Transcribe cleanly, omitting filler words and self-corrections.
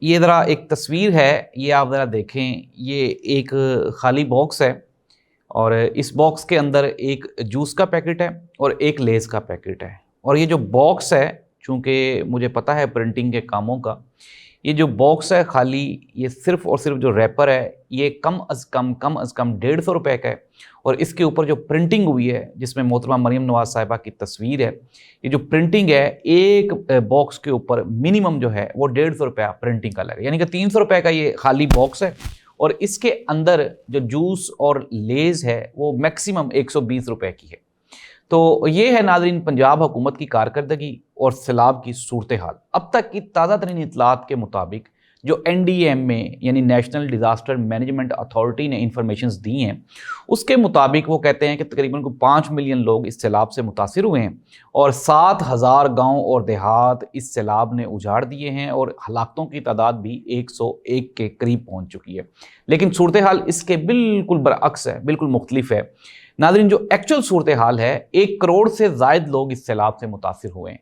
یہ ذرا ایک تصویر ہے، یہ آپ ذرا دیکھیں، یہ ایک خالی باکس ہے اور اس باکس کے اندر ایک جوس کا پیکٹ ہے اور ایک لیز کا پیکٹ ہے، اور یہ جو باکس ہے، چونکہ مجھے پتہ ہے پرنٹنگ کے کاموں کا، یہ جو باکس ہے خالی، یہ صرف اور صرف جو ریپر ہے یہ کم از کم 150 روپے کا ہے، اور اس کے اوپر جو پرنٹنگ ہوئی ہے جس میں محترمہ مریم نواز صاحبہ کی تصویر ہے، یہ جو پرنٹنگ ہے ایک باکس کے اوپر منیمم جو ہے وہ 150 روپیہ پرنٹنگ کا لگا، یعنی کہ 300 روپے کا یہ خالی باکس ہے، اور اس کے اندر جو جوس اور لیز ہے وہ میکسیمم 120 روپے کی ہے۔ تو یہ ہے ناظرین پنجاب حکومت کی کارکردگی اور سیلاب کی صورتحال۔ اب تک کی تازہ ترین اطلاعات کے مطابق جو NDM میں یعنی نیشنل ڈیزاسٹر مینجمنٹ اتھارٹی نے انفارمیشنز دی ہیں، اس کے مطابق وہ کہتے ہیں کہ تقریباً 5 ملین لوگ اس سیلاب سے متاثر ہوئے ہیں، اور 7,000 گاؤں اور دیہات اس سیلاب نے اجاڑ دیے ہیں، اور ہلاکتوں کی تعداد بھی 101 کے قریب پہنچ چکی ہے۔ لیکن صورتحال اس کے بالکل برعکس ہے، بالکل مختلف ہے۔ ناظرین جو ایکچوئل صورتحال ہے، 1 کروڑ سے زائد لوگ اس سیلاب سے متاثر ہوئے ہیں۔